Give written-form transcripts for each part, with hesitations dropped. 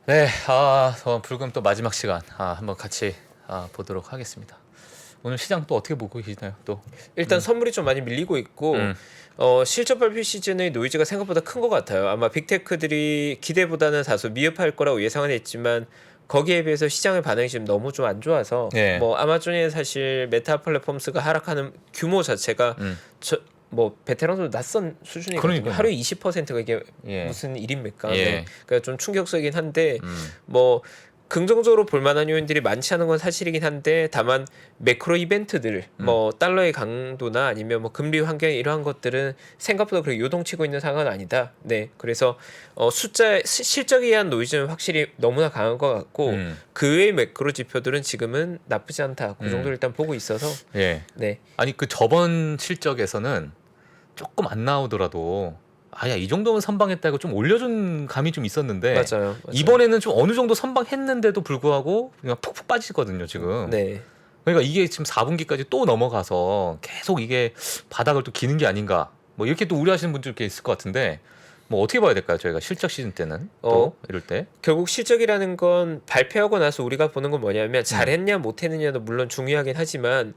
네, 불금 또 마지막 시간 한번 같이 보도록 하겠습니다. 오늘 시장 또 어떻게 보고 계시나요? 또 일단 선물이 좀 많이 밀리고 있고 음. 실적 발표 시즌의 노이즈가 생각보다 큰 것 같아요. 아마 빅테크들이 기대보다는 다소 미흡할 거라고 예상은 했지만 거기에 비해서 시장의 반응이 지금 너무 좀 안 좋아서 예. 뭐 아마존이 사실 메타 플랫폼스가 하락하는 규모 자체가 뭐 베테랑도 낯선 수준이거든요. 그러니까요. 하루에 20%가 이게 예. 무슨 일입니까? 예. 네. 그러니까 좀 충격적이긴 한데 뭐 긍정적으로 볼만한 요인들이 많지 않은 건 사실이긴 한데 다만 매크로 이벤트들 뭐 달러의 강도나 아니면 뭐 금리 환경 이러한 것들은 생각보다 그렇게 요동치고 있는 상황은 아니다. 네, 그래서 실적에 의한 노이즈는 확실히 너무나 강한 것 같고 그 외의 매크로 지표들은 지금은 나쁘지 않다. 그 정도 일단 보고 있어서 예. 네. 아니 그 저번 실적에서는 조금 안 나오더라도 야, 이 정도면 선방했다고 좀 올려준 감이 좀 있었는데 맞아요. 이번에는 좀 어느 정도 선방했는데도 불구하고 그냥 푹푹 빠지거든요 지금. 네. 그러니까 이게 지금 4분기까지 또 넘어가서 계속 이게 바닥을 또 기는 게 아닌가 뭐 이렇게 또 우려하시는 분들 꽤 있을 것 같은데 뭐 어떻게 봐야 될까요? 저희가 실적 시즌 때는 또 이럴 때 결국 실적이라는 건 발표하고 나서 우리가 보는 건 뭐냐면 잘했냐 못했느냐도 물론 중요하긴 하지만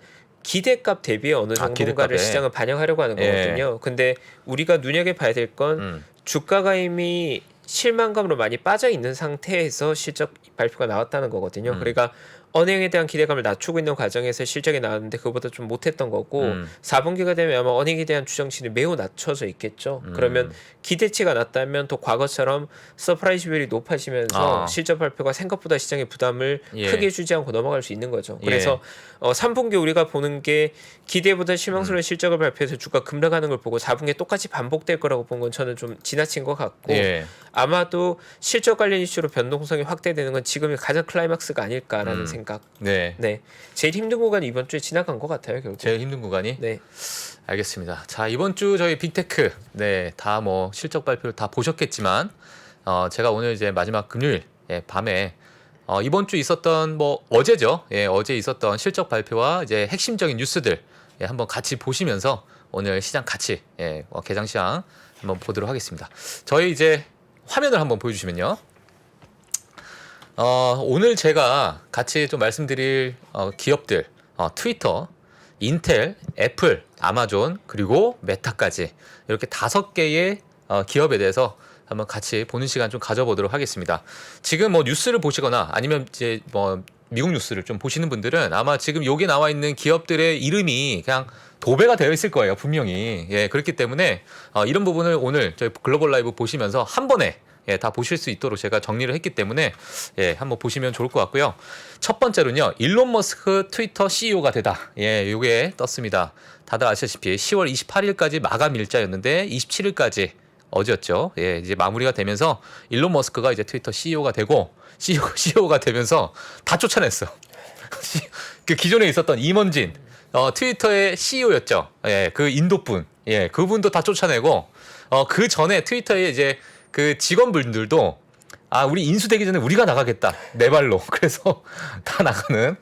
기대값 대비 어느 정도인가를 기대값에. 시장은 반영하려고 하는 예. 거거든요. 근데 우리가 눈여겨봐야 될 건 주가가 이미 실망감으로 많이 빠져 있는 상태에서 실적 발표가 나왔다는 거거든요. 그러니까 언행에 대한 기대감을 낮추고 있는 과정에서 실적이 나왔는데 그보다 좀 못했던 거고 4분기가 되면 아마 언행에 대한 추정치는 매우 낮춰져 있겠죠. 그러면 기대치가 낮다면 또 과거처럼 서프라이즈 비율이 높아지면서 실적 발표가 생각보다 시장의 부담을 예. 크게 주지 않고 넘어갈 수 있는 거죠. 예. 그래서 3분기 우리가 보는 게 기대보다 실망스러운 실적을 발표해서 주가 급락하는 걸 보고 4분기에 똑같이 반복될 거라고 본 건 저는 좀 지나친 것 같고 예. 아마도 실적 관련 이슈로 변동성이 확대되는 건 지금이 가장 클라이막스가 아닐까라는 생각. 네. 네, 제일 힘든 구간이 이번 주에 지나간 것 같아요, 결국. 제일 힘든 구간이 네, 알겠습니다. 자 이번 주 저희 빅테크 다 뭐 실적 발표를 다 보셨겠지만 제가 오늘 이제 마지막 금요일 밤에 이번 주 있었던 뭐 어제죠. 어제 있었던 실적 발표와 이제 핵심적인 뉴스들 한번 같이 보시면서 오늘 시장 같이 개장 시장 한번 보도록 하겠습니다. 저희 이제 화면을 한번 보여주시면요. 오늘 제가 같이 좀 말씀드릴 기업들 트위터, 인텔, 애플, 아마존 그리고 메타까지 이렇게 5개의 기업에 대해서 한번 같이 보는 시간 좀 가져보도록 하겠습니다. 지금 뭐 뉴스를 보시거나 아니면 이제 뭐 미국 뉴스를 좀 보시는 분들은 아마 지금 여기 나와 있는 기업들의 이름이 그냥 도배가 되어 있을 거예요, 분명히. 그렇기 때문에 이런 부분을 오늘 저희 글로벌 라이브 보시면서 한 번에 다 보실 수 있도록 제가 정리를 했기 때문에 한번 보시면 좋을 것 같고요. 첫 번째로는요, 일론 머스크 트위터 CEO가 되다. 요게 떴습니다. 다들 아시다시피 10월 28일까지 마감 일자였는데 27일까지 어제였죠. 이제 마무리가 되면서 일론 머스크가 이제 트위터 CEO가 되고 CEO가 되면서 다 쫓아냈어. 그 기존에 있었던 임원진 트위터의 CEO였죠. 그 인도분, 그분도 다 쫓아내고 그 전에 트위터에 이제 그 직원분들도 우리 인수되기 전에 우리가 나가겠다 내 발로 그래서 다 나가는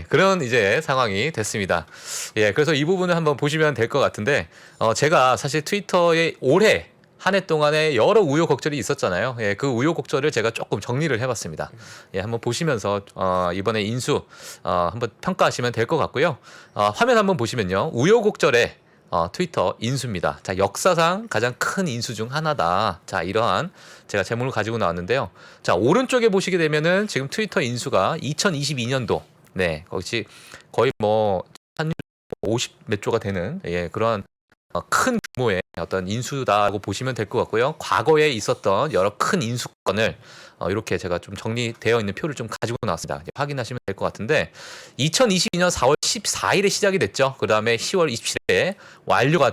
그런 이제 상황이 됐습니다. 그래서 이 부분을 한번 보시면 될 것 같은데 제가 사실 트위터에 올해 한 해 동안에 여러 우여곡절이 있었잖아요. 그 우여곡절을 제가 조금 정리를 해봤습니다. 한번 보시면서 이번에 인수 한번 평가하시면 될 것 같고요. 화면 한번 보시면요, 우여곡절에 트위터 인수입니다. 자, 역사상 가장 큰 인수 중 하나다. 자, 이러한 제가 제목을 가지고 나왔는데요. 자, 오른쪽에 보시게 되면은 지금 트위터 인수가 2022년도 거의 뭐 한 50 몇 조가 되는 그런 큰 규모의 어떤 인수다라고 보시면 될 것 같고요. 과거에 있었던 여러 큰 인수건을 이렇게 제가 좀 정리되어 있는 표를 좀 가지고 나왔습니다. 확인하시면 될 것 같은데 2022년 4월 14일에 시작이 됐죠. 그 다음에 10월 27일에 완료가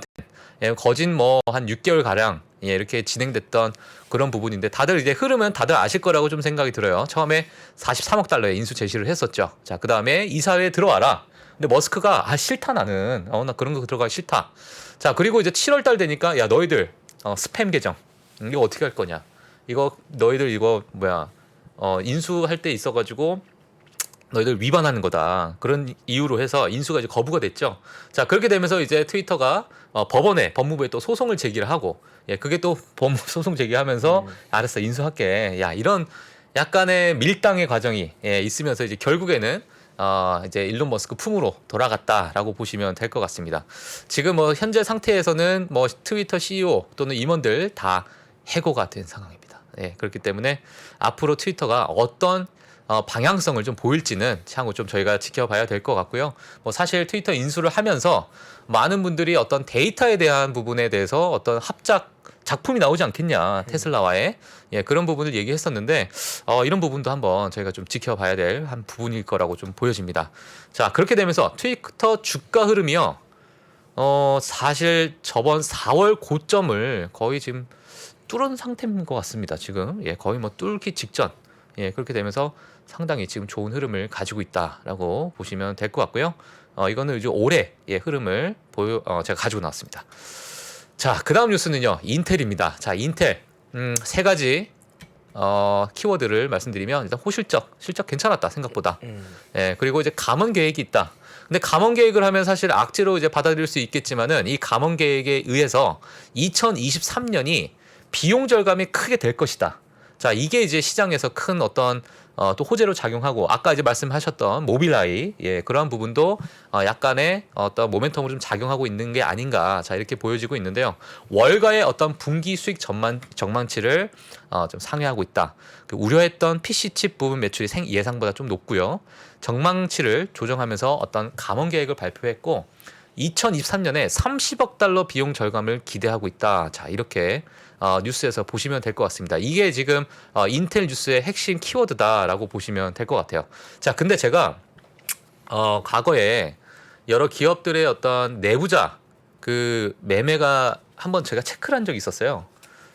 된 거진 뭐 한 6개월 가량 이렇게 진행됐던 그런 부분인데 다들 이제 흐름은 다들 아실 거라고 좀 생각이 들어요. 처음에 43억 달러의 인수 제시를 했었죠. 자, 그 다음에 이사회에 들어와라. 근데 머스크가 싫다 나는 나 그런 거 들어가기 싫다. 자, 그리고 이제 7월 달 되니까 야 너희들 스팸 계정 이거 어떻게 할 거냐, 이거 너희들 이거 인수할 때 있어가지고 너희들 위반하는 거다, 그런 이유로 해서 인수가 이제 거부가 됐죠. 자, 그렇게 되면서 이제 트위터가 법무부에 또 소송을 제기를 하고 그게 또 법무 소송 제기하면서 알았어 인수할게, 야 이런 약간의 밀당의 과정이 있으면서 이제 결국에는 이제 일론 머스크 품으로 돌아갔다라고 보시면 될 것 같습니다. 지금 뭐 현재 상태에서는 뭐 트위터 CEO 또는 임원들 다 해고가 된 상황입니다. 그렇기 때문에 앞으로 트위터가 어떤 방향성을 좀 보일지는 향후 좀 저희가 지켜봐야 될 것 같고요. 뭐 사실 트위터 인수를 하면서 많은 분들이 어떤 데이터에 대한 부분에 대해서 어떤 합작 작품이 나오지 않겠냐, 테슬라와의 그런 부분을 얘기했었는데 이런 부분도 한번 저희가 좀 지켜봐야 될 한 부분일 거라고 좀 보여집니다. 자, 그렇게 되면서 트위터 주가 흐름이요. 사실 저번 4월 고점을 거의 지금 뚫은 상태인 것 같습니다. 지금 거의 뭐 뚫기 직전. 그렇게 되면서 상당히 지금 좋은 흐름을 가지고 있다라고 보시면 될 것 같고요. 이거는 이제 올해의 흐름을 제가 가지고 나왔습니다. 자, 그 다음 뉴스는요, 인텔입니다. 자, 인텔 세 가지 키워드를 말씀드리면 일단 실적 괜찮았다 생각보다. 그리고 이제 감원 계획이 있다. 근데 감원 계획을 하면 사실 악재로 이제 받아들일 수 있겠지만은 이 감원 계획에 의해서 2023년이 비용 절감이 크게 될 것이다. 자, 이게 이제 시장에서 큰 어떤 또 호재로 작용하고 아까 이제 말씀하셨던 모빌아이 그러한 부분도 약간의 어떤 모멘텀으로 좀 작용하고 있는 게 아닌가 자 이렇게 보여지고 있는데요. 월가의 어떤 분기 수익 전망치를 좀 상회하고 있다. 그 우려했던 PC 칩 부분 매출이 예상보다 좀 높고요. 전망치를 조정하면서 어떤 감원 계획을 발표했고 2023년에 30억 달러 비용 절감을 기대하고 있다. 자, 이렇게 뉴스에서 보시면 될 것 같습니다. 이게 지금 인텔 뉴스의 핵심 키워드다라고 보시면 될 것 같아요. 자, 근데 제가 과거에 여러 기업들의 어떤 내부자 그 매매가 한번 제가 체크를 한 적이 있었어요.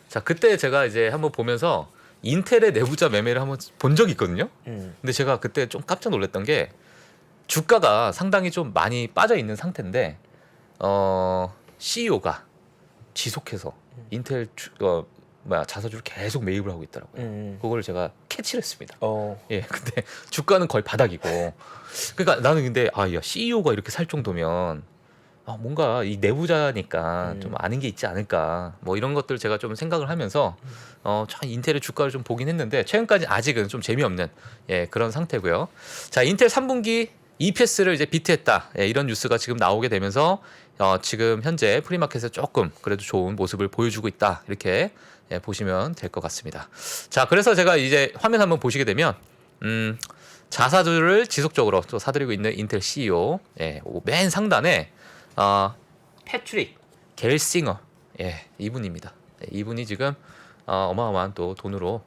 자, 그때 제가 이제 한번 보면서 인텔의 내부자 매매를 한번 본 적이 있거든요. 근데 제가 그때 좀 깜짝 놀랐던 게 주가가 상당히 좀 많이 빠져 있는 상태인데 CEO가 지속해서 인텔 자사주를 계속 매입을 하고 있더라고요. 그걸 제가 캐치를 했습니다. 근데 주가는 거의 바닥이고. 그러니까 나는 근데 야 CEO가 이렇게 살 정도면 뭔가 이 내부자니까 좀 아는 게 있지 않을까. 뭐 이런 것들 제가 좀 생각을 하면서 참 인텔의 주가를 좀 보긴 했는데 최근까지 아직은 좀 재미없는 그런 상태고요. 자, 인텔 3분기 EPS를 이제 비트했다. 이런 뉴스가 지금 나오게 되면서 지금 현재 프리마켓에서 조금 그래도 좋은 모습을 보여주고 있다. 이렇게 보시면 될 것 같습니다. 자, 그래서 제가 이제 화면 한번 보시게 되면 자사주를 지속적으로 또 사들이고 있는 인텔 CEO 맨 상단에 패트릭 겔싱어 이분입니다. 이분이 지금 어마어마한 또 돈으로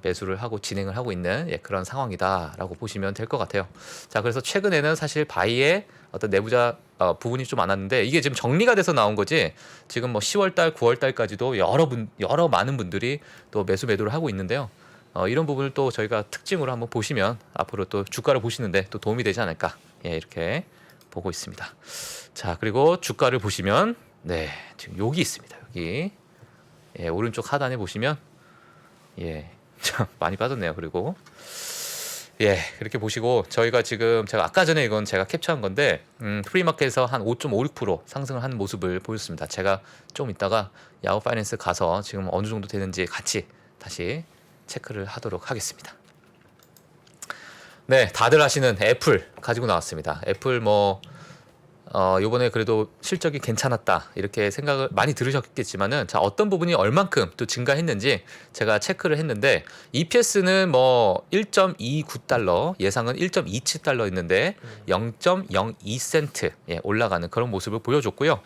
매수를 하고 진행을 하고 있는 그런 상황이다라고 보시면 될 것 같아요. 자, 그래서 최근에는 사실 바이의 어떤 내부자 부분이 좀 많았는데 이게 지금 정리가 돼서 나온 거지. 지금 뭐 10월달, 9월달까지도 여러 많은 분들이 또 매도를 하고 있는데요. 이런 부분을 또 저희가 특징으로 한번 보시면 앞으로 또 주가를 보시는데 또 도움이 되지 않을까 이렇게 보고 있습니다. 자, 그리고 주가를 보시면 지금 여기 있습니다. 여기 오른쪽 하단에 보시면 참 많이 빠졌네요. 그리고 그렇게 보시고 저희가 지금 제가 아까 전에 이건 제가 캡처한 건데 프리마켓에서 한 5.56% 상승을 하는 모습을 보였습니다. 제가 좀 이따가 야후 파이낸스 가서 지금 어느 정도 되는지 같이 다시 체크를 하도록 하겠습니다. 다들 아시는 애플 가지고 나왔습니다. 애플 요번에 그래도 실적이 괜찮았다 이렇게 생각을 많이 들으셨겠지만은 자, 어떤 부분이 얼만큼 또 증가했는지 제가 체크를 했는데 EPS는 1.29달러 예상은 1.27달러였는데 0.02센트 올라가는 그런 모습을 보여줬고요.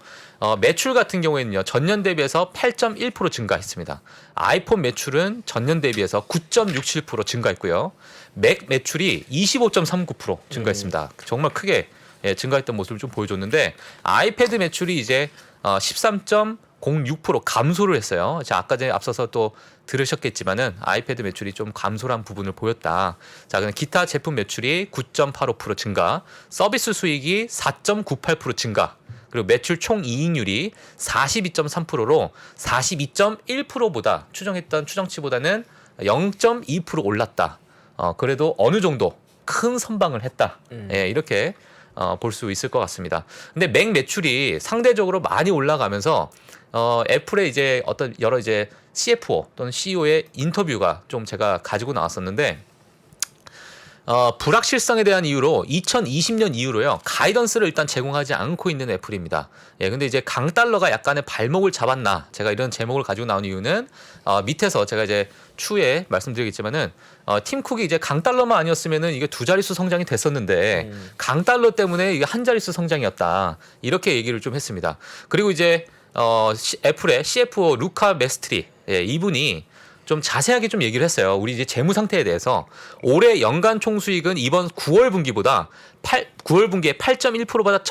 매출 같은 경우에는요 전년 대비해서 8.1% 증가했습니다. 아이폰 매출은 전년 대비해서 9.67% 증가했고요. 맥 매출이 25.39% 증가했습니다. 정말 크게 증가했던 모습을 좀 보여줬는데 아이패드 매출이 이제 13.06% 감소를 했어요. 자, 아까 전에 앞서서 또 들으셨겠지만은 아이패드 매출이 좀 감소한 부분을 보였다. 자, 그럼 기타 제품 매출이 9.85% 증가, 서비스 수익이 4.98% 증가, 그리고 매출 총 이익률이 42.3%로 42.1%보다 추정했던 추정치보다는 0.2% 올랐다. 그래도 어느 정도 큰 선방을 했다. 이렇게 볼 수 있을 것 같습니다. 근데 맥 매출이 상대적으로 많이 올라가면서 애플의 이제 어떤 여러 이제 CFO 또는 CEO의 인터뷰가 좀 제가 가지고 나왔었는데 불확실성에 대한 이유로 2020년 이후로요 가이던스를 일단 제공하지 않고 있는 애플입니다. 예, 근데 이제 강달러가 약간의 발목을 잡았나 제가 이런 제목을 가지고 나온 이유는 밑에서 제가 이제 추후에 말씀드리겠지만은 팀 쿡이 이제 강달러만 아니었으면은 이게 두 자릿수 성장이 됐었는데 강달러 때문에 이게 한 자릿수 성장이었다 이렇게 얘기를 좀 했습니다. 그리고 이제 애플의 CFO 루카 메스트리 이분이 좀 자세하게 좀 얘기를 했어요. 우리 이제 재무 상태에 대해서 올해 연간 총수익은 이번 9월 분기보다 9월 분기에 8.1%보다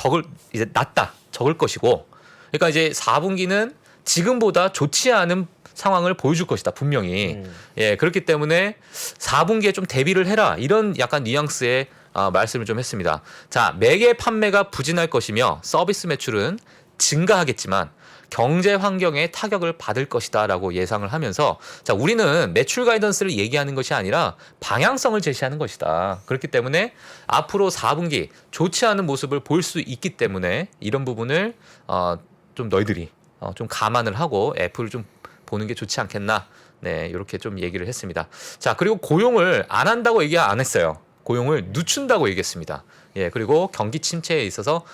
적을 것이고, 그러니까 이제 4분기는 지금보다 좋지 않은 상황을 보여줄 것이다 분명히. 예, 그렇기 때문에 4분기에 좀 대비를 해라 이런 약간 뉘앙스의 말씀을 좀 했습니다. 자, 매개 판매가 부진할 것이며 서비스 매출은 증가하겠지만 경제 환경에 타격을 받을 것이다라고 예상을 하면서 자 우리는 매출 가이던스를 얘기하는 것이 아니라 방향성을 제시하는 것이다. 그렇기 때문에 앞으로 4분기 좋지 않은 모습을 볼 수 있기 때문에 이런 부분을 좀 너희들이 좀 감안을 하고 애플을 좀 보는 게 좋지 않겠나. 네, 이렇게 좀 얘기를 했습니다. 자, 그리고 고용을 안 한다고 얘기 안 했어요. 고용을 늦춘다고 얘기했습니다. 예, 그리고 경기 침체에 있어서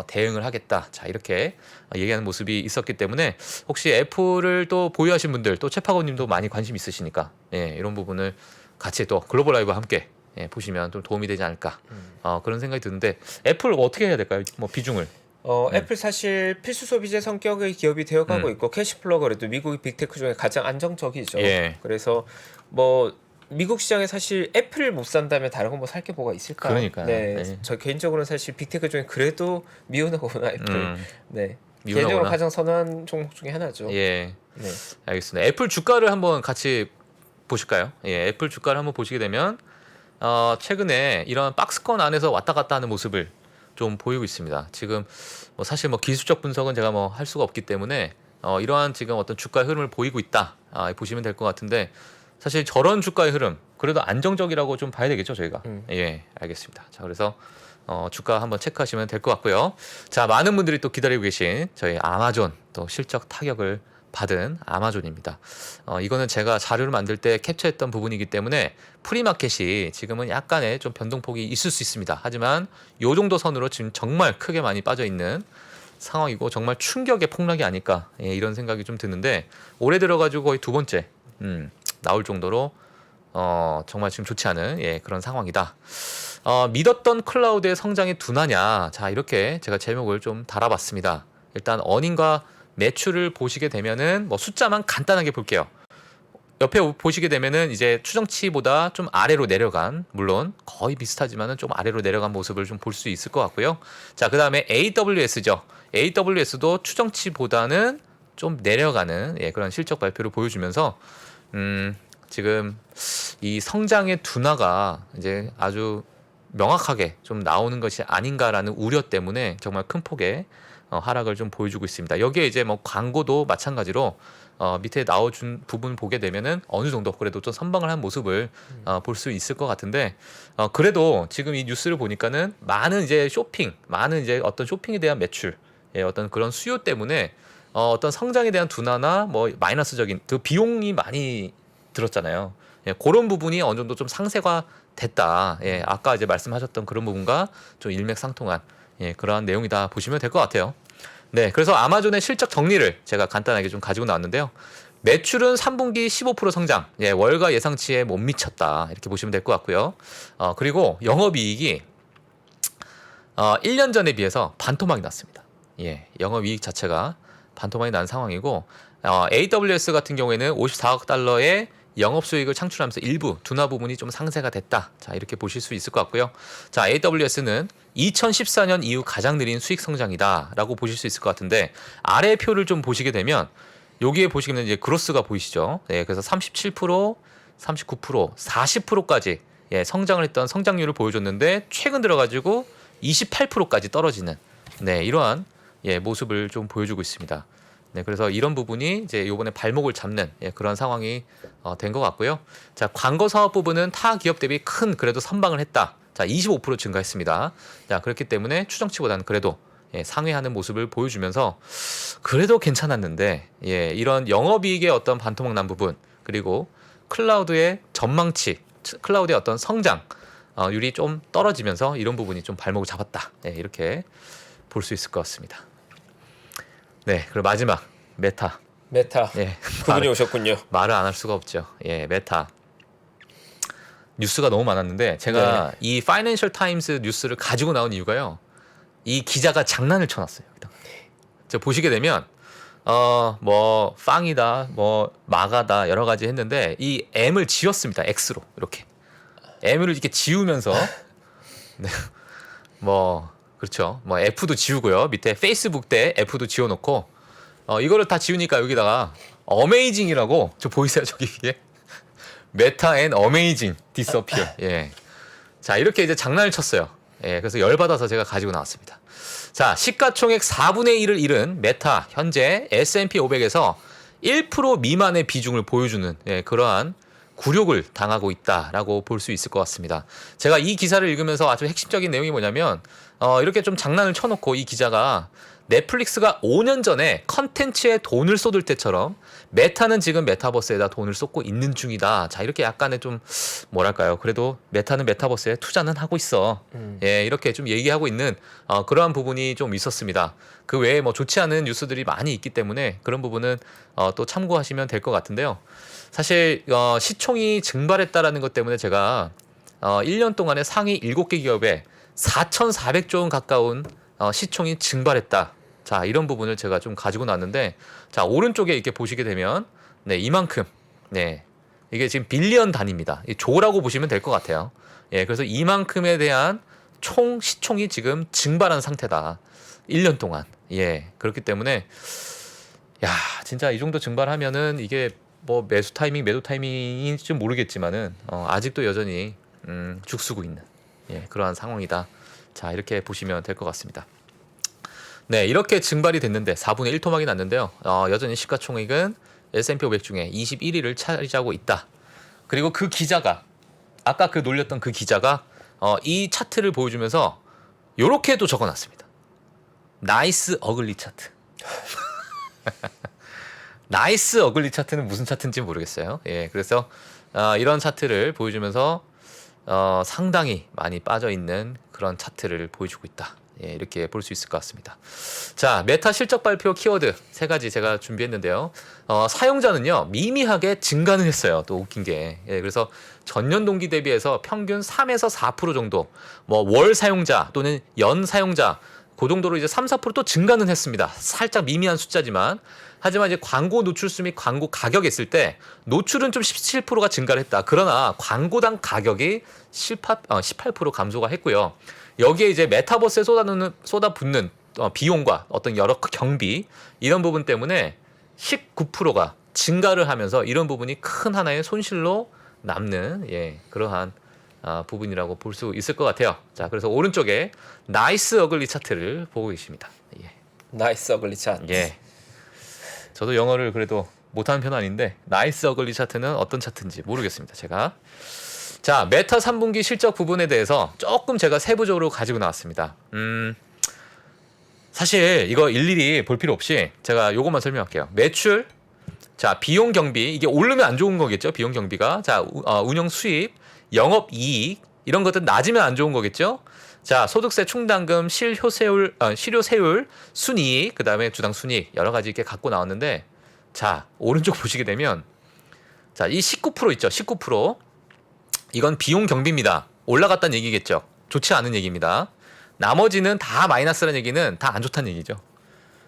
대응을 하겠다. 자, 이렇게 얘기하는 모습이 있었기 때문에 혹시 애플을 또 보유하신 분들, 또 최파고님도 많이 관심 있으시니까 예, 이런 부분을 같이 또 글로벌 라이브와 함께 예, 보시면 좀 도움이 되지 않을까 그런 생각이 드는데 애플 어떻게 해야 될까요? 뭐 비중을? 애플 사실 필수 소비재 성격의 기업이 되어가고 있고 캐시플로가 그래도 미국의 빅테크 중에 가장 안정적이죠. 예. 그래서 뭐 미국 시장에 사실 애플을 못 산다면 다른 거 뭐 살 게 뭐가 있을까? 그러니까요. 네, 예. 저 개인적으로는 사실 빅테크 중에 그래도 미오나거나 애플. 네, 미오나구나. 개인적으로 가장 선호한 종목 중에 하나죠. 예, 네. 알겠습니다. 애플 주가를 한번 같이 보실까요? 예, 애플 주가를 한번 보시게 되면 최근에 이런 박스권 안에서 왔다 갔다 하는 모습을 좀 보이고 있습니다. 지금 뭐 사실 뭐 기술적 분석은 제가 뭐 할 수가 없기 때문에 이러한 지금 어떤 주가의 흐름을 보이고 있다 보시면 될 것 같은데 사실 저런 주가의 흐름 그래도 안정적이라고 좀 봐야 되겠죠 저희가. 예, 알겠습니다. 자, 그래서 주가 한번 체크하시면 될 것 같고요. 자, 많은 분들이 또 기다리고 계신 저희 아마존 또 실적 타격을 받은 아마존입니다. 이거는 제가 자료를 만들 때 캡처했던 부분이기 때문에 프리마켓이 지금은 약간의 좀 변동폭이 있을 수 있습니다. 하지만 요 정도 선으로 지금 정말 크게 많이 빠져 있는 상황이고 정말 충격의 폭락이 아닐까 이런 생각이 좀 드는데 올해 들어가지고 거의 두 번째 나올 정도로 정말 지금 좋지 않은 그런 상황이다. 믿었던 클라우드의 성장이 둔하냐? 자, 이렇게 제가 제목을 좀 달아봤습니다. 일단 어닝과 매출을 보시게 되면은 뭐 숫자만 간단하게 볼게요. 옆에 보시게 되면은 이제 추정치보다 좀 아래로 내려간, 물론 거의 비슷하지만은 좀 아래로 내려간 모습을 좀 볼 수 있을 것 같고요. 자, 그 다음에 AWS죠. AWS도 추정치보다는 좀 내려가는 그런 실적 발표를 보여주면서 지금 이 성장의 둔화가 이제 아주 명확하게 좀 나오는 것이 아닌가라는 우려 때문에 정말 큰 폭의 하락을 좀 보여주고 있습니다. 여기에 이제 뭐 광고도 마찬가지로 밑에 나와준 부분 보게 되면은 어느 정도 그래도 좀 선방을 한 모습을 볼 수 있을 것 같은데 그래도 지금 이 뉴스를 보니까는 많은 이제 어떤 쇼핑에 대한 매출, 어떤 그런 수요 때문에 어떤 성장에 대한 둔화나 뭐 마이너스적인 그 비용이 많이 들었잖아요. 그런 부분이 어느 정도 좀 상쇄가 됐다. 아까 이제 말씀하셨던 그런 부분과 좀 일맥상통한 그러한 내용이다 보시면 될 것 같아요. 네, 그래서 아마존의 실적 정리를 제가 간단하게 좀 가지고 나왔는데요. 매출은 3분기 15% 성장, 월가 예상치에 못 미쳤다 이렇게 보시면 될 것 같고요. 그리고 영업이익이 1년 전에 비해서 반토막이 났습니다. 영업이익 자체가 반토막이 난 상황이고 AWS 같은 경우에는 54억 달러의 영업수익을 창출하면서 일부 둔화 부분이 좀 상쇄가 됐다. 자, 이렇게 보실 수 있을 것 같고요. 자, AWS는 2014년 이후 가장 느린 수익 성장이다라고 보실 수 있을 것 같은데 아래 표를 좀 보시게 되면 여기에 보시면 이제 그로스가 보이시죠? 그래서 37%, 39%, 40%까지 성장을 했던 성장률을 보여줬는데 최근 들어가지고 28%까지 떨어지는 이러한 모습을 좀 보여주고 있습니다. 그래서 이런 부분이 이제 이번에 발목을 잡는 그런 상황이 된 것 같고요. 자, 광고 사업 부분은 타 기업 대비 큰 그래도 선방을 했다. 자, 25% 증가했습니다. 자, 그렇기 때문에 추정치보다는 그래도 예, 상회하는 모습을 보여주면서 그래도 괜찮았는데 예, 이런 영업이익의 어떤 반토막 난 부분 그리고 클라우드의 전망치, 클라우드의 어떤 성장 율이 좀 떨어지면서 이런 부분이 좀 발목을 잡았다. 예, 이렇게 볼 수 있을 것 같습니다. 네, 그리고 마지막 메타. 메타. 예, 그분이 오셨군요. 말을 안 할 수가 없죠. 예, 메타. 뉴스가 너무 많았는데 제가 이 파이낸셜 타임스 뉴스를 가지고 나온 이유가요. 이 기자가 장난을 쳐놨어요. 저 보시게 되면 뭐 빵이다, 뭐 마가다 여러 가지 했는데 이 M을 지웠습니다. X로 이렇게 M을 이렇게 지우면서 네, 뭐 그렇죠. 뭐 F도 지우고요. 밑에 페이스북 때 F도 지워놓고 이거를 다 지우니까 여기다가 어메이징이라고 저 보이세요 저기 위에 메타 앤 어메이징 디스어피어. 예. 자 이렇게 이제 장난을 쳤어요. 예, 그래서 열받아서 제가 가지고 나왔습니다. 자, 시가총액 4분의 1을 잃은 메타 현재 S&P 500에서 1% 미만의 비중을 보여주는 예, 그러한 굴욕을 당하고 있다라고 볼 수 있을 것 같습니다. 제가 이 기사를 읽으면서 아주 핵심적인 내용이 뭐냐면 이렇게 좀 장난을 쳐놓고 이 기자가 넷플릭스가 5년 전에 컨텐츠에 돈을 쏟을 때처럼 메타는 지금 메타버스에다 돈을 쏟고 있는 중이다. 자 이렇게 약간의 좀 뭐랄까요. 그래도 메타는 메타버스에 투자는 하고 있어. 예 이렇게 좀 얘기하고 있는 그러한 부분이 좀 있었습니다. 그 외에 뭐 좋지 않은 뉴스들이 많이 있기 때문에 그런 부분은 또 참고하시면 될 것 같은데요. 사실 시총이 증발했다라는 것 때문에 제가 1년 동안에 상위 7개 기업에 4,400조 원 가까운 시총이 증발했다. 자, 이런 부분을 제가 좀 가지고 나왔는데, 자, 오른쪽에 이렇게 보시게 되면, 네, 이만큼, 네, 이게 지금 빌리언 단위입니다. 이 조라고 보시면 될 것 같아요. 예, 그래서 이만큼에 대한 총 시총이 지금 증발한 상태다. 1년 동안. 예, 그렇기 때문에, 야, 진짜 이 정도 증발하면은 이게 뭐 매수 타이밍, 매도 타이밍인지 모르겠지만은, 아직도 여전히, 죽쓰고 있는, 예, 그러한 상황이다. 자, 이렇게 보시면 될 것 같습니다. 네, 이렇게 증발이 됐는데 4분의 1 토막이 났는데요. 여전히 시가총액은 S&P 500 중에 21위를 차지하고 있다. 그리고 그 기자가 아까 그 놀렸던 그 기자가 이 차트를 보여주면서 요렇게도 적어놨습니다. 나이스 어글리 차트. 나이스 어글리 차트는 무슨 차트인지 모르겠어요. 예, 그래서 이런 차트를 보여주면서 상당히 많이 빠져 있는 그런 차트를 보여주고 있다. 예, 이렇게 볼 수 있을 것 같습니다. 자, 메타 실적 발표 키워드 3가지 제가 준비했는데요. 사용자는요, 미미하게 증가는 했어요. 또 웃긴 게. 예, 그래서 전년 동기 대비해서 평균 3에서 4% 정도, 뭐 월 사용자 또는 연 사용자, 그 정도로 이제 3, 4%또 증가는 했습니다. 살짝 미미한 숫자지만. 하지만 이제 광고 노출수 및 광고 가격에 있을 때 노출은 좀 17%가 증가를 했다. 그러나 광고당 가격이 18% 감소가 했고요. 여기에 이제 메타버스에 쏟아붓는 비용과 어떤 여러 경비 이런 부분 때문에 19%가 증가를 하면서 이런 부분이 큰 하나의 손실로 남는 예, 그러한 부분이라고 볼 수 있을 것 같아요. 자, 그래서 오른쪽에 나이스 어글리 차트를 보고 계십니다. 예. 나이스 어글리 차트. 예. 저도 영어를 그래도 못하는 편은 아닌데 나이스 어글리 차트는 어떤 차트인지 모르겠습니다. 제가 자 메타 3분기 실적 부분에 대해서 조금 제가 세부적으로 가지고 나왔습니다. 사실 이거 일일이 볼 필요 없이 제가 요것만 설명할게요. 매출, 자 비용 경비 이게 오르면 안 좋은 거겠죠. 비용 경비가 자 운영 수입, 영업 이익 이런 것들 낮으면 안 좋은 거겠죠. 자 소득세 충당금, 실효세율, 순이익, 그 다음에 주당 순이익 여러 가지 이렇게 갖고 나왔는데 자 오른쪽 보시게 되면 자 이 19% 있죠. 19% 이건 비용 경비입니다. 올라갔다는 얘기겠죠. 좋지 않은 얘기입니다. 나머지는 다 마이너스라는 얘기는 다 안 좋다는 얘기죠.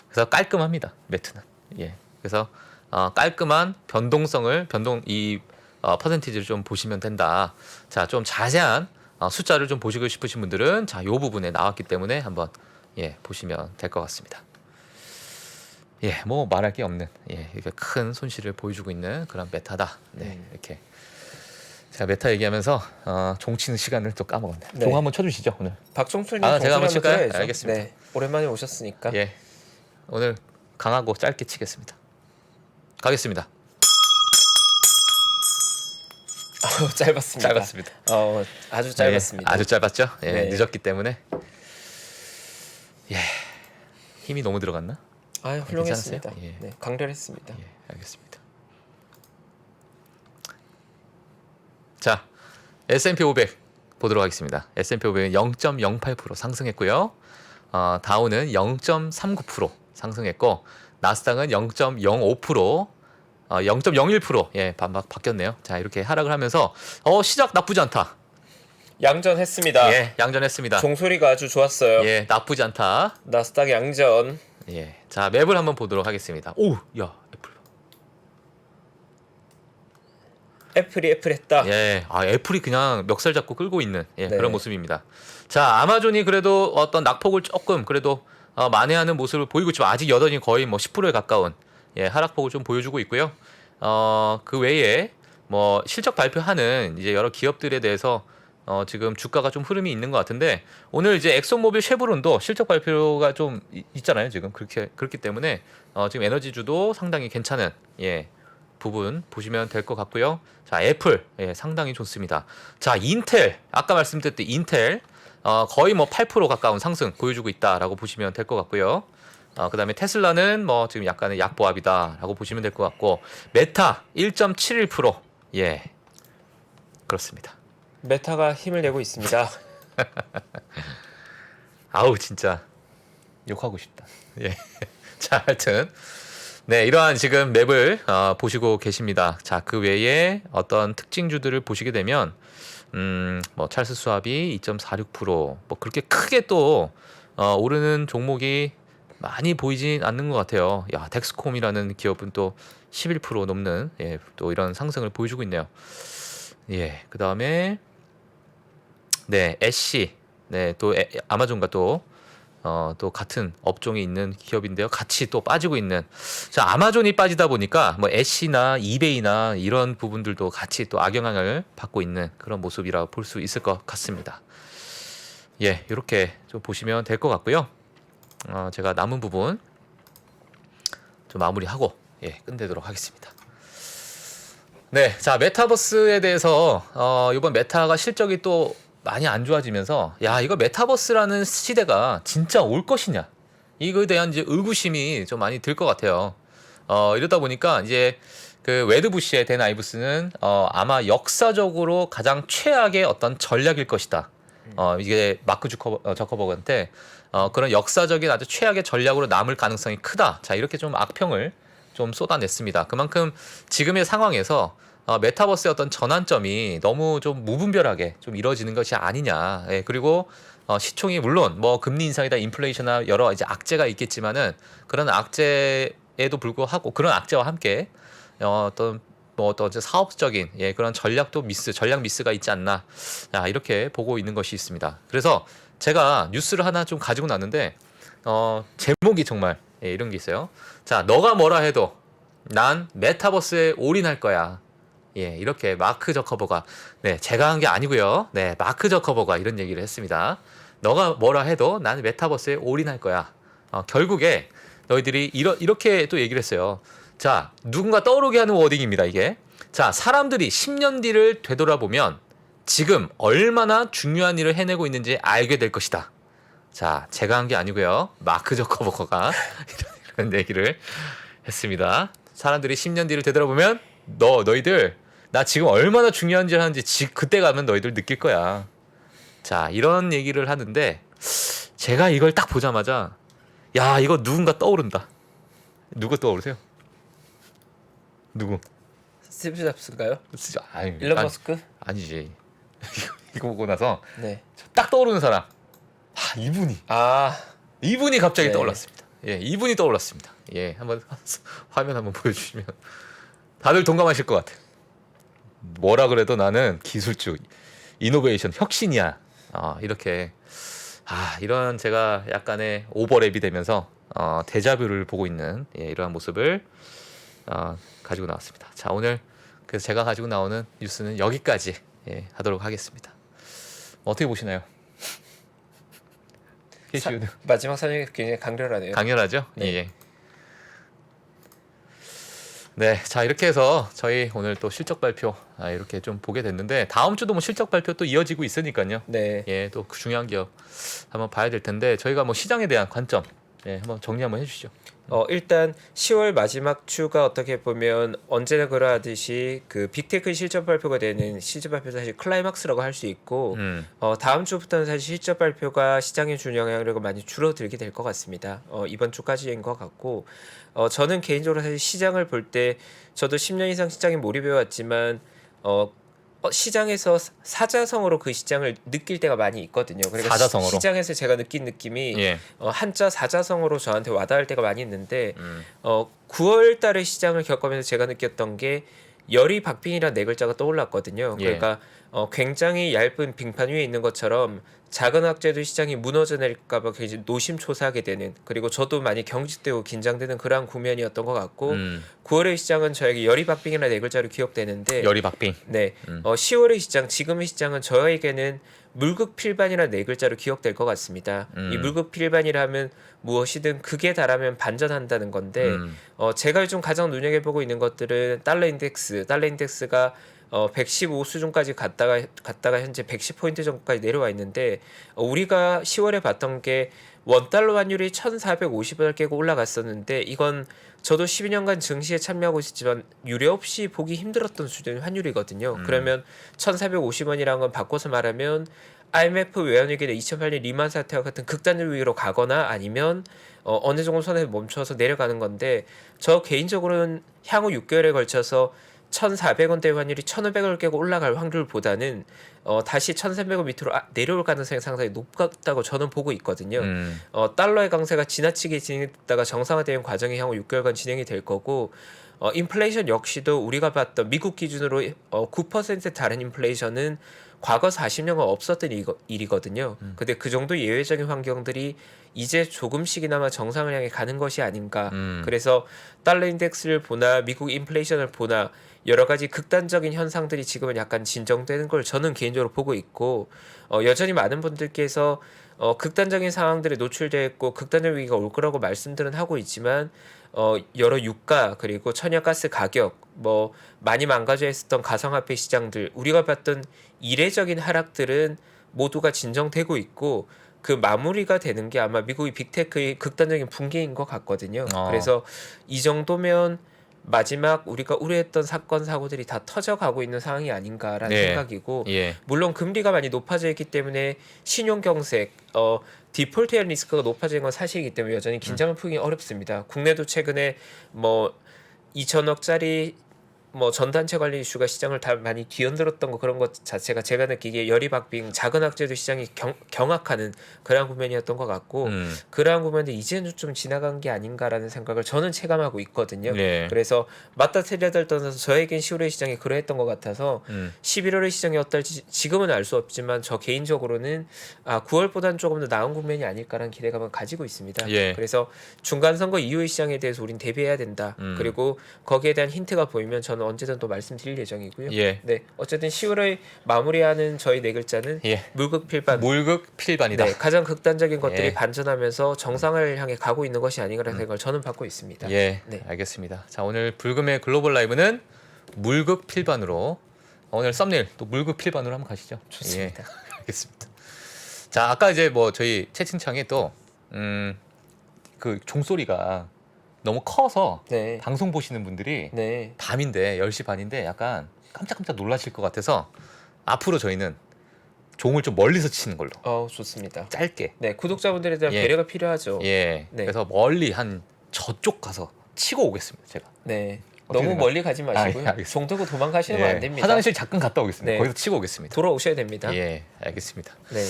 그래서 깔끔합니다. 매트는. 예. 그래서 깔끔한 퍼센티지를 좀 보시면 된다. 자, 좀 자세한 숫자를 좀 보시고 싶으신 분들은 자, 요 부분에 나왔기 때문에 한번 예, 보시면 될 것 같습니다. 예, 뭐 말할 게 없는 예, 이렇게 큰 손실을 보여주고 있는 그런 메타다. 네, 이렇게 제가 메타 얘기하면서 종치는 시간을 또 까먹었네. 네. 종 한번 쳐주시죠 오늘. 박종철님 제가 한번 칠까요? 쳐야죠. 알겠습니다. 네, 오랜만에 오셨으니까. 예, 오늘 강하고 짧게 치겠습니다. 가겠습니다. 짧았습니다. 짧았습니다. 아주 짧았습니다. 예, 아주 짧았죠. 예, 네. 늦었기 때문에. 예, 힘이 너무 들어갔나? 아, 훌륭했습니다. 괜찮으세요? 예. 네, 강렬했습니다. 예, 알겠습니다. 자, S&P 500 보도록 하겠습니다. S&P 500은 0.08% 상승했고요. 다우는 0.39% 상승했고 나스닥은 0.05%, 0.01% 예, 바뀌었네요. 자, 이렇게 하락을 하면서 시작 나쁘지 않다. 양전했습니다. 예, 양전했습니다. 종소리가 아주 좋았어요. 예, 나쁘지 않다. 나스닥 양전. 예, 자 맵을 한번 보도록 하겠습니다. 오, 야, 애플. 애플했다. 예, 애플이 그냥 멱살 잡고 끌고 있는 네. 그런 모습입니다. 자, 아마존이 그래도 어떤 낙폭을 조금 그래도 만회하는 모습을 보이고 있지만 아직 여전히 거의 뭐 10%에 가까운 하락폭을 좀 보여주고 있고요. 그 외에 뭐 실적 발표하는 이제 여러 기업들에 대해서 지금 주가가 좀 흐름이 있는 것 같은데 오늘 이제 엑소모빌 쉐브론도 실적 발표가 좀 있잖아요. 지금 그렇기 때문에 지금 에너지주도 상당히 괜찮은 부분 보시면 될 것 같고요. 자, 애플 상당히 좋습니다. 자, 인텔 아까 말씀드렸던 인텔 거의 뭐 8% 가까운 상승 보여주고 있다라고 보시면 될 것 같고요. 그다음에 테슬라는 뭐 지금 약간의 약보합이다라고 보시면 될 것 같고 메타 1.71% 예, 그렇습니다. 메타가 힘을 내고 있습니다. 아우 진짜 욕하고 싶다. 예. 자, 하여튼 네, 이러한 지금 맵을 보시고 계십니다. 자, 그 외에 어떤 특징주들을 보시게 되면 뭐 찰스 수압이 2.46%, 뭐 그렇게 크게 또 오르는 종목이 많이 보이진 않는 것 같아요. 야, 덱스콤이라는 기업은 또 11% 넘는 또 이런 상승을 보여주고 있네요. 예, 그 다음에 네, 애쉬, 네, 또 아마존과 또 같은 업종에 있는 기업인데요. 같이 또 빠지고 있는. 자, 아마존이 빠지다 보니까 뭐 애쉬나 이베이나 이런 부분들도 같이 또 악영향을 받고 있는 그런 모습이라 볼 수 있을 것 같습니다. 예, 이렇게 좀 보시면 될 것 같고요. 제가 남은 부분 좀 마무리하고 끝내도록 하겠습니다. 네, 자, 메타버스에 대해서 이번 메타가 실적이 또 많이 안 좋아지면서 야, 이거 메타버스라는 시대가 진짜 올 것이냐 이거에 대한 이제 의구심이 좀 많이 들 것 같아요. 이러다 보니까 이제 그 웨드부시의 댄 아이브스는 아마 역사적으로 가장 최악의 어떤 전략일 것이다. 이게 마크 저커버그한테 그런 역사적인 아주 최악의 전략으로 남을 가능성이 크다. 자, 이렇게 좀 악평을 좀 쏟아냈습니다. 그만큼 지금의 상황에서 메타버스의 어떤 전환점이 너무 좀 무분별하게 좀 이루어지는 것이 아니냐. 예, 그리고 시총이 물론 뭐 금리 인상이다, 인플레이션이나 여러 이제 악재가 있겠지만은 그런 악재에도 불구하고 그런 악재와 함께 어떤 이제 사업적인 그런 전략 미스가 있지 않나. 야, 이렇게 보고 있는 것이 있습니다. 그래서 제가 뉴스를 하나 좀 가지고 났는데 제목이 정말 이런 게 있어요. 자, 너가 뭐라 해도 난 메타버스에 올인할 거야. 예, 이렇게 마크 저커버가 제가 한 게 아니고요. 네, 마크 저커버가 이런 얘기를 했습니다. 너가 뭐라 해도 나는 메타버스에 올인할 거야. 결국에 너희들이 이렇게 또 얘기를 했어요. 자, 누군가 떠오르게 하는 워딩입니다, 이게. 자, 사람들이 10년 뒤를 되돌아보면 지금 얼마나 중요한 일을 해내고 있는지 알게 될 것이다. 자, 제가 한 게 아니고요. 마크 저커버거가 이런 얘기를 했습니다. 사람들이 10년 뒤를 되돌아보면 너희들 나 지금 얼마나 중요한 일을 하는지 그때 가면 너희들 느낄 거야. 자, 이런 얘기를 하는데 제가 이걸 딱 보자마자 야, 이거 누군가 떠오른다. 누구 떠오르세요? 누구? 스티브 잡스인가요? 아니, 일론 머스크? 아니지. 이거 보고 나서 네. 딱 떠오르는 사람. 이분이 갑자기 네. 떠올랐습니다. 예, 이분이 떠올랐습니다. 예, 한번 화면 한번 보여주시면 다들 동감하실 것 같아요. 뭐라 그래도 나는 기술주, 이노베이션, 혁신이야. 이렇게 이런 제가 약간의 오버랩이 되면서 데자뷰를 보고 있는 이러한 모습을 가지고 나왔습니다. 자, 오늘 그래서 제가 가지고 나오는 뉴스는 여기까지 하도록 하겠습니다. 어떻게 보시나요? 마지막 설명이 굉장히 강렬하네요. 강렬하죠? 네. 예. 네, 자, 이렇게 해서 저희 오늘 또 실적 발표 이렇게 좀 보게 됐는데 다음 주도 뭐 실적 발표 또 이어지고 있으니까요. 네. 또 그 중요한 기업 한번 봐야 될 텐데 저희가 뭐 시장에 대한 관점 예, 한번 정리 한번 해주시죠. 일단 10월 마지막 주가 어떻게 보면 언제나 그러하듯이 그 빅테크 실적 발표가 되는 실적 발표도 사실 클라이막스라고 할 수 있고 다음 주부터는 사실 실적 발표가 시장에 주는 영향력을 많이 줄어들게 될 것 같습니다. 이번 주까지인 것 같고 저는 개인적으로 사실 시장을 볼 때 저도 10년 이상 시장에 몰입해 왔지만 시장에서 사자성어로 그 시장을 느낄 때가 많이 있거든요. 그러니까 사자성어로? 시장에서 제가 느낀 느낌이 예. 한자 사자성어로 저한테 와닿을 때가 많이 있는데 9월 달에 시장을 겪으면서 제가 느꼈던 게 열이 박빙이란 네 글자가 떠올랐거든요. 예. 그러니까 굉장히 얇은 빙판 위에 있는 것처럼 작은 악재도 시장이 무너져 내릴까봐 굉장히 노심초사하게 되는, 그리고 저도 많이 경직되고 긴장되는 그러한 국면이었던 것 같고 9월의 시장은 저에게 열이 박빙이라는 네 글자로 기억되는데 열이 박빙. 네, 10월의 시장, 지금의 시장은 저에게는 물극필반이라는 네 글자로 기억될 것 같습니다. 이 물극필반이라면 무엇이든 극에 달하면 반전한다는 건데 제가 요즘 가장 눈여겨보고 있는 것들은 달러 인덱스가 115 수준까지 갔다가 현재 110포인트 정도까지 내려와 있는데 우리가 10월에 봤던 게 원달러 환율이 1,450원을 깨고 올라갔었는데 이건 저도 12년간 증시에 참여하고 있었지만 유례 없이 보기 힘들었던 수준의 환율이거든요. 그러면 1,450원이라는 건 바꿔서 말하면 IMF 외환위기나 2008년 리만 사태와 같은 극단적 위기로 가거나 아니면 어느 정도 선에서 멈춰서 내려가는 건데 저 개인적으로는 향후 6개월에 걸쳐서 1,400원대 환율이 1,500원을 깨고 올라갈 확률보다는 다시 1,300원 밑으로 내려올 가능성이 상당히 높다고 저는 보고 있거든요. 달러의 강세가 지나치게 진행됐다가 정상화되는 과정이 향후 6개월간 진행이 될 거고 인플레이션 역시도 우리가 봤던 미국 기준으로 9% 다른 인플레이션은 과거 40년간 없었던 일이거든요. 근데 그 정도 예외적인 환경들이 이제 조금씩이나마 정상을 향해 가는 것이 아닌가. 그래서 달러 인덱스를 보나 미국 인플레이션을 보나 여러 가지 극단적인 현상들이 지금은 약간 진정되는 걸 저는 개인적으로 보고 있고 여전히 많은 분들께서 극단적인 상황들에 노출되어 있고 극단적 위기가 올 거라고 말씀들은 하고 있지만 여러 유가 그리고 천연가스 가격 뭐 많이 망가져 있었던 가상화폐 시장들 우리가 봤던 이례적인 하락들은 모두가 진정되고 있고 그 마무리가 되는 게 아마 미국의 빅테크의 극단적인 붕괴인 것 같거든요. 그래서 이 정도면 마지막 우리가 우려했던 사건 사고들이 다 터져가고 있는 상황이 아닌가라는 네. 생각이고 예. 물론 금리가 많이 높아져 있기 때문에 신용경색 디폴트의 리스크가 높아진 건 사실이기 때문에 여전히 긴장을 풀기 어렵습니다. 국내도 최근에 뭐 2천억짜리 뭐 전단체 관리 이슈가 시장을 다 많이 뒤흔들었던 거 그런 것 자체가 제가 느끼기에 열이박빙 작은 악재도 시장이 경악하는 그러한 국면이었던 것 같고 그러한 국면인데 이제는 좀 지나간 게 아닌가라는 생각을 저는 체감하고 있거든요. 네. 그래서 맞다 틀려들 떠나서 저에겐 10월의 시장이 그러했던 것 같아서 11월의 시장이 어떨지 지금은 알 수 없지만 저 개인적으로는 9월보다는 조금 더 나은 국면이 아닐까라는 기대감을 가지고 있습니다. 예. 그래서 중간 선거 이후의 시장에 대해서 우린 대비해야 된다. 그리고 거기에 대한 힌트가 보이면 저는 언제든 또 말씀드릴 예정이고요. 예. 네, 어쨌든 10월에 마무리하는 저희 네 글자는 예. 물극필반. 물극필반이다. 네, 가장 극단적인 것들이 예. 반전하면서 정상을 향해 가고 있는 것이 아닌가라는 생각을 저는 받고 있습니다. 예. 네. 알겠습니다. 자, 오늘 불금의 글로벌 라이브는 물극필반으로 오늘 썸네일 또 물극필반으로 한번 가시죠. 좋습니다. 예. 알겠습니다. 자, 아까 이제 뭐 저희 채팅창에 또 그 종소리가 너무 커서 네. 방송 보시는 분들이 네. 밤인데 10시 반인데 약간 깜짝깜짝 놀라실 것 같아서 앞으로 저희는 종을 좀 멀리서 치는 걸로 좋습니다. 짧게. 네, 구독자분들에 대한 예. 배려가 필요하죠. 예. 네. 그래서 멀리 한 저쪽 가서 치고 오겠습니다. 제가. 네. 어떻게 너무 생각- 멀리 가지 마시고요. 예, 알겠습니다. 종 들고 도망가시는 건 안 됩니다. 화장실 잠깐 갔다 오겠습니다. 네. 거기서 치고 오겠습니다. 돌아오셔야 됩니다. 예, 알겠습니다. 네.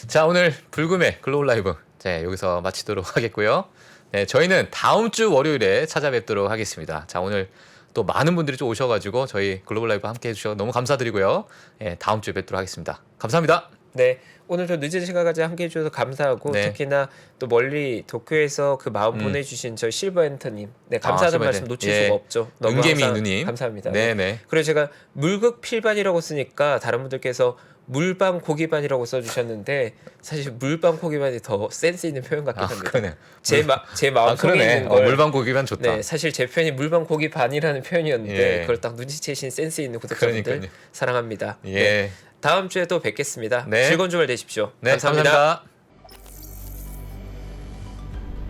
자, 오늘 불금의 글로벌 라이브 여기서 마치도록 하겠고요. 네, 저희는 다음 주 월요일에 찾아뵙도록 하겠습니다. 자, 오늘 또 많은 분들이 좀 오셔가지고 저희 글로벌 라이브 함께 해주셔서 너무 감사드리고요. 예, 다음 주에 뵙도록 하겠습니다. 감사합니다. 네, 오늘도 늦은 시간까지 함께 해주셔서 감사하고 네. 특히나 또 멀리 도쿄에서 그 마음 보내주신 저희 실버엔터님, 네 감사하다는 실버엔터. 말씀 놓칠 예. 수가 없죠. 너무 은개미 항상 누님. 감사합니다. 네네. 그리고 제가 물극필반이라고 쓰니까 다른 분들께서 물방 고기반이라고 써주셨는데 사실 물방 고기반이 더 센스 있는 표현 같긴 합니다. 그러네. 제 마음속에 그러네. 있는 걸 물방 고기만 좋다. 네, 사실 제 표현이 물방 고기반이라는 표현이었는데 예. 그걸 딱 눈치채신 센스 있는 구독자분들 그러니까요. 사랑합니다. 예. 네, 다음 주에 또 뵙겠습니다. 네. 즐거운 주말 되십시오. 네, 감사합니다. 감사합니다.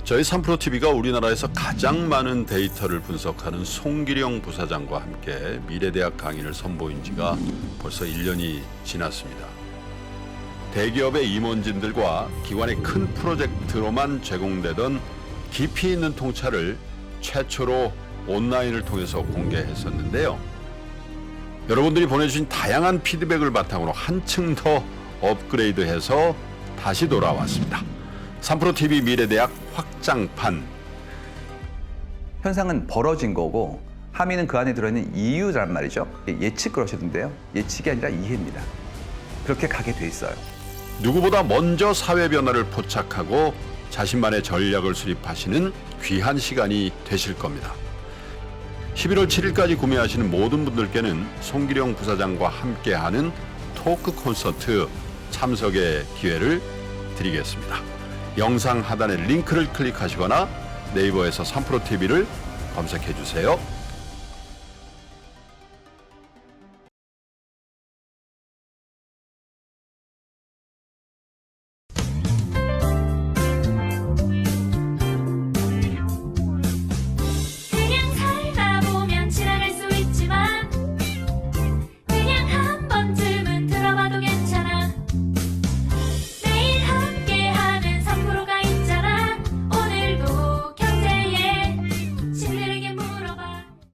저희 3프로TV가 우리나라에서 가장 많은 데이터를 분석하는 송기령 부사장과 함께 미래대학 강의를 선보인 지가 벌써 1년이 지났습니다. 대기업의 임원진들과 기관의 큰 프로젝트로만 제공되던 깊이 있는 통찰을 최초로 온라인을 통해서 공개했었는데요. 여러분들이 보내주신 다양한 피드백을 바탕으로 한층 더 업그레이드해서 다시 돌아왔습니다. 3프로TV 미래대학 확장판. 현상은 벌어진 거고 함의는 그 안에 들어있는 이유란 말이죠. 예측 그러셨는데요. 예측이 아니라 이해입니다. 그렇게 가게 돼 있어요. 누구보다 먼저 사회 변화를 포착하고 자신만의 전략을 수립하시는 귀한 시간이 되실 겁니다. 11월 7일까지 구매하시는 모든 분들께는 송기령 부사장과 함께하는 토크 콘서트 참석의 기회를 드리겠습니다. 영상 하단의 링크를 클릭하시거나 네이버에서 3프로TV를 검색해 주세요.